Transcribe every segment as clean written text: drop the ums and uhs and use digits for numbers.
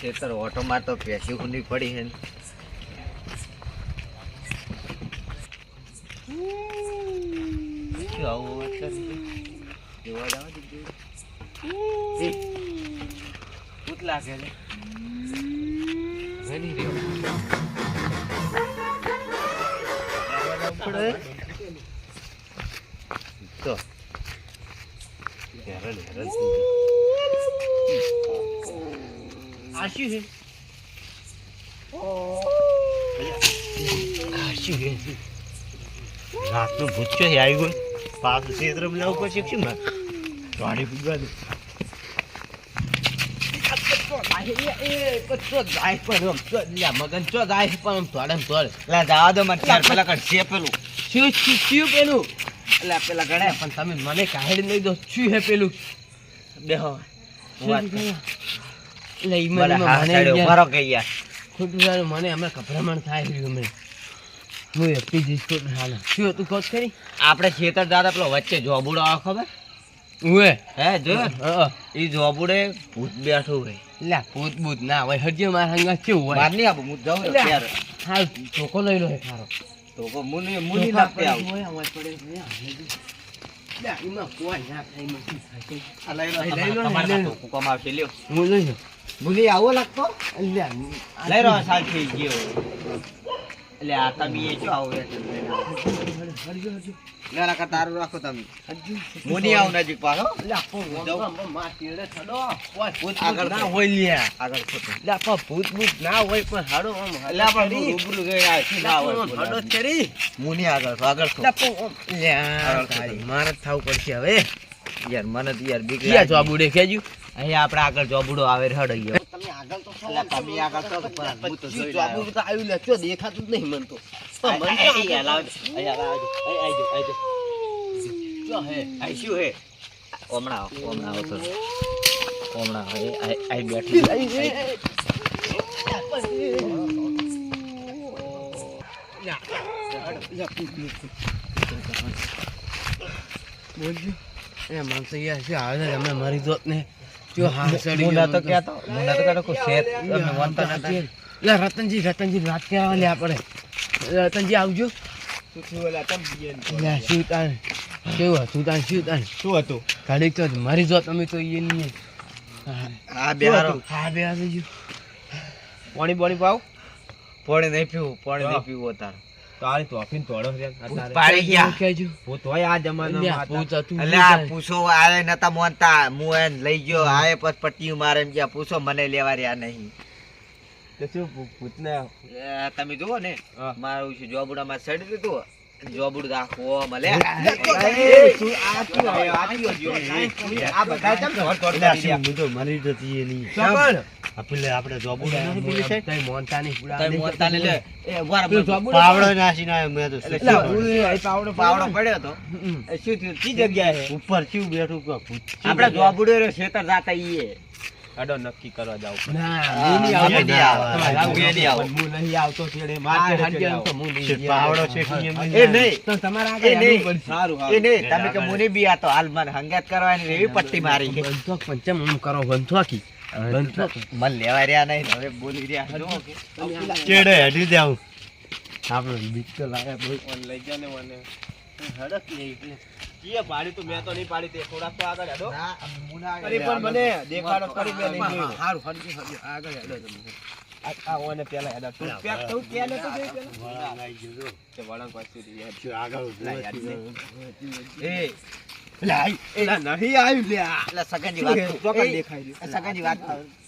ખેતર ઓટો મારતો પેસી ખૂંડી પડી હે શું આવું વાત કરી જોવા જાવ ભૂત લાગે છે ઘણી રહ્યો તો હેરાન હેરાન આશી છે આશી છે રાતનું ભૂત છે આવી ગયું પાછું ક્ષેત્ર લાવું પછી શું માં ગાડી પૂગવા દે મગન ચો જાય પણ થોડે થોડે જવા દો મને પેલા કરશે પેલું શું પેલું એટલે પેલા ગણે પણ તમે મને કાઢી લઈ દો શું હે પેલું દેહો મને હમણાં ગભરામણ થાય રહ્યું હું એકટી જઈશ તો હાલ શું હતું કોચ કરી આપણે ખેતર દાદા પેલો વચ્ચે જોબુડો આવે ખબર ઉએ હે જો એ જોબુડે ભૂત બેઠું હોય લે ભૂત ભૂત ના હોય હજે મારા હંગા કેવું હોય માર નહીં આવું હું જાઉં યાર હા ટોકો લઈ લો હે ખારો ટોકો મુની લાગતે આવ હોય પડે લે એમાં કોઈ ના થાય નથી આ લઈ લો તમારા ટોકો કમ આવશે લ્યો હું લઈ મુની આવો લાગતો લે લઈ રહ્યો સાલ થઈ ગયો એટલે આ તમે એ શું આવો લેલા કા તારું રાખો તમે મોની આવ નજીક પાછો લે માં તીડે છડો કોઈ ભૂત ના હોય લે આગળ ખોટો લે ભૂત ભૂત ના હોય પણ હાડો આમ લે પણ રૂબરૂ ગયા છે ના હોય હાડો છરી મોની આગળ લે તારી માર થાવ પડશે હવે યાર મને તો યાર બીક લાગે જોબુડે ખેજ્યું અહીંયા આપણે આગળ જોબુડો આવે હડ ગયો તમે આગળ તો છો તમે આગળ તો ભૂત તો જોઈ જોબુડો તો આવ્યું લે ચો દેખાતું જ નહીં મન તો મન તો અહીંયા લાવ આજો જો હે આઈ શું હે ઓમણા તો ઓમણા આઈ બેઠી બોલજો એ માનસો યાર શું આવે છે અમે મરી જોત ને જો હા સડી મુના તો કહેતો કો શેત તમે વંતા નથી લે રતનજી વાત કરવા લે આપણે રતનજી આવજો શું થયું લે તમ લે શૂતાન કેવું હતું શું હતું ગાડી તો મરી જોત અમે તો એ નહીં હા બેહારો જો પાણી પાવ પાણી નહીં પીવું તાર તારે તો અફીન તોડો પાડી ગયા કેજો હું તોય આ જમાનામાં પૂછ હતું એટલે આ પૂછો આરે નતા મોનતા હું એને લઈ ગયો આએ પર પટ્ટી મારે એમ ગયા પૂછો મને લેવા રહ્યા નહીં તો શું પૂછને તમે જુઓ ને મારું શું જોબુડામાં સડી દીધું જોબુડ રાખવો મલે આ બધા ચમ તોડ હું તો મરી જતી એની આપણે જોબુડા તઈ મોનતા ની મોનતા ને લે એ વાર પાવડો નાસી ના મે તો પાવડો પડ્યો તો એ શું થયું કી જગ્યા હે ઉપર શું બેઠું આપણે જોબુડે ખેતર જાતા ઈએ આડો નક્કી કરવા જાવ ના હું નહીં આવતો છેડે માર્કેટ હડે તો હું નહીં પાવડો છે કે એ નહીં તો તમારા આગળ આવવું પડશે સારું એ નહીં તમે કે મુની બી આ તો હાલ મને હંગાત કરવાની એવી પટ્ટી મારી છે બંધો પંચમ હું કરો બંધો કી મન લેવા રહ્યા નહીં હવે બોલી રહ્યા જો ચેડે હડી જાવ આપણે બીક તો લાયા ભાઈ ઓન લઈ જા ને મને હડક નહીં એટલે કીએ પાડી તો મેં તો નહીં પાડી તે થોડા તો આગળ હેડો ના મુના કરી પણ મને દેખાડો કરી મે નહીં હારું હડજી આગળ હેડો તમે આ ઓને પેલા હેડો તું પેક તો કેલે તો ગઈ પેલા આવી ગયો તે વળંગ પાછી યાર શું આગળ એ લાઈ એલા નહીં આવ્યું લે એટલે સગનજી વાત ચોકડ દેખાઈ રહ્યું સગનજી વાત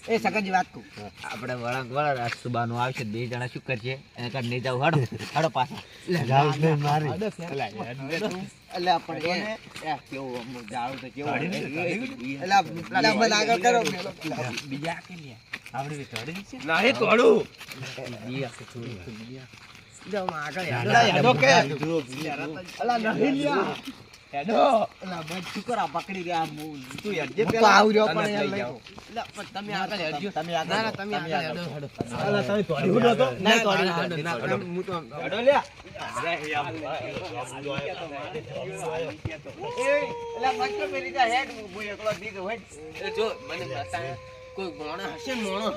એ સગનજી વાત કો આપણે વળંગ સુબાનો આવશે બે જણા શું કરશે એને કર નહીં જાવ હડો પાછા જાવ ને મારી એટલે આપણે એ કેવું જાવ તો કેવું એટલે મને આગળ કરો બીજા કે લે આપણે તોડી છે નહીં તોડું બીયા કે છોડી બીયા જાવ આગળ હેડો કે અલા નહીં લ્યા હેડો અલા બસ શુકરા પકડી ગયા તું યાર જે પેલા આવ રહ્યો પણ યાર લઈ એટલે પણ તમે આગળ હેડજો તમે આગળ ના તમે આગળ હેડો અલા તમે તોડી ઉડો તો ના તોડી ના હું તો હેડો લે એલા મસ્ત પેલી જા હેડ હું એકલો દીધો હેડ જો મને બતા કોઈ મોણા હશે ને મોણો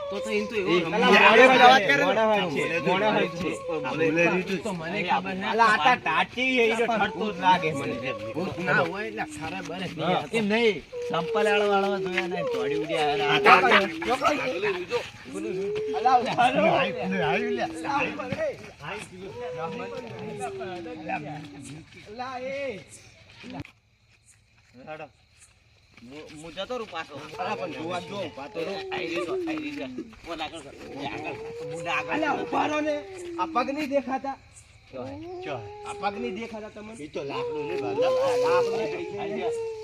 તો એમ તો એવો મોણા હોય છે તો મને ખબર નહીં અલા આતા ટાટી એ ઠરતું જ લાગે મને ના હોય એટલે ખરાબર એમ નહીં સંપલ વાળો જોયા નહીં તોડી ઉડ્યા હું જતો રહું પાછો પણ જોવા જો પાતો આ પગ નહીં દેખાતા આ પગ નહીં દેખાતા તમને ઈ તો લાકડું ને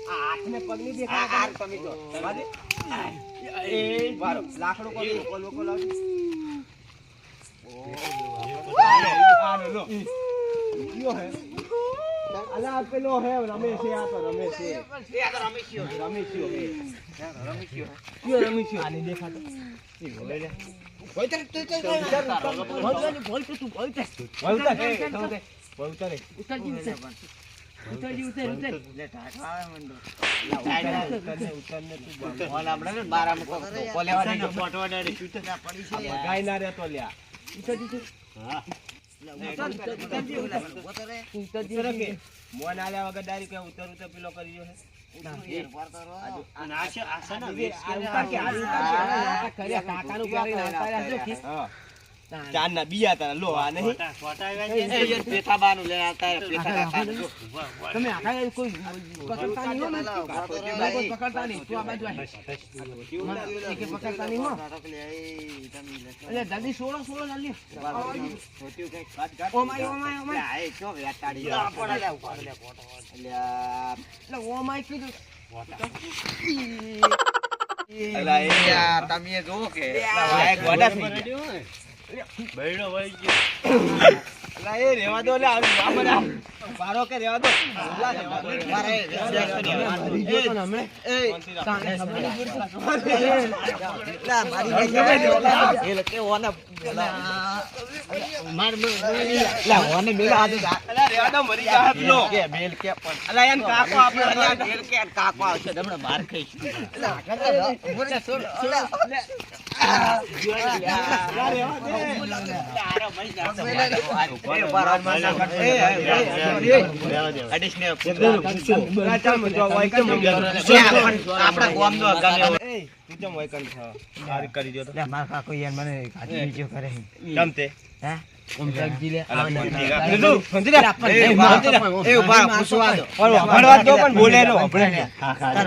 આ હાથને પગ નહીં દેખાતા તમે તો એ બારો લાકડો કોલો લાવ આ લો યો હે અલા પેલો હે રમેશ છે આ તો રમેશ છે રમેશ આને દેખાતો મોન આલ્યા વગર ડાયરેક્ટ કે ઉતર પેલો કર્યો હે ચાર ના બીયા તારા લો આ નહીં પેથા બાનું લે આવતા તમે આખા કોઈ પકડતા નહીં પકડતા નહીં તું આ બાજુ પકડતા નહીં હો એટલે જલ્દી છોડો જલ્દી ઓમાય એટલે ઓમાય કીધું તમે જો કે બૈડો વળી ગયો એ રેવા દો લે પારો કે રેવા દો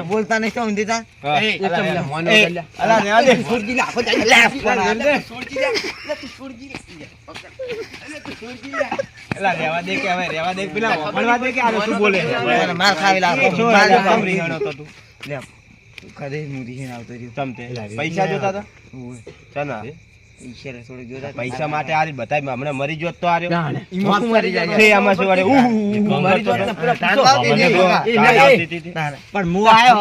બોલતા નહીં તો ઊંધી તા રેવા દે કે હવે રેવા દે પેલા ભણવા દે કે આ શું બોલે માર ખાવી લાવ પૈસા જોતા હતા ચના પૈસા માટે આ બતાવી હમણાં મરી જોત તો આમાં શું પણ હું આવ્યો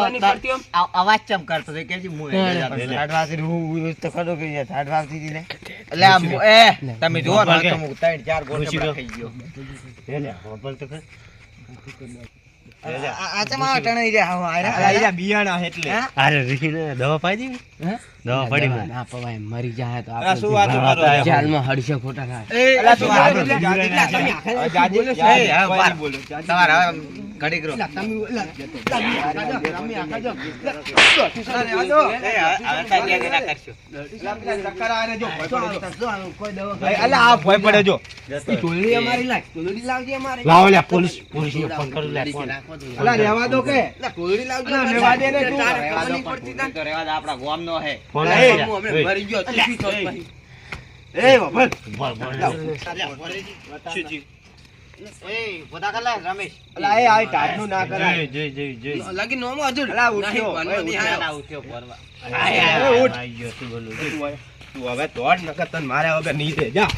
અવાજ ચમ કરતો હતો કે તમે જુઓ ને તો હું 3-4 ગોળ ખાઈ ગયો બિયાણા એટલે દવા પાઈ દીધી દવા પડી ના પવાય મરી જાય તો જાલમાં હડશે ખોટા થાય ઘડીક રો આપડા ગામ નો હે રમેશ હવે તોડ નકર તને મારે વગર નહીં દે જા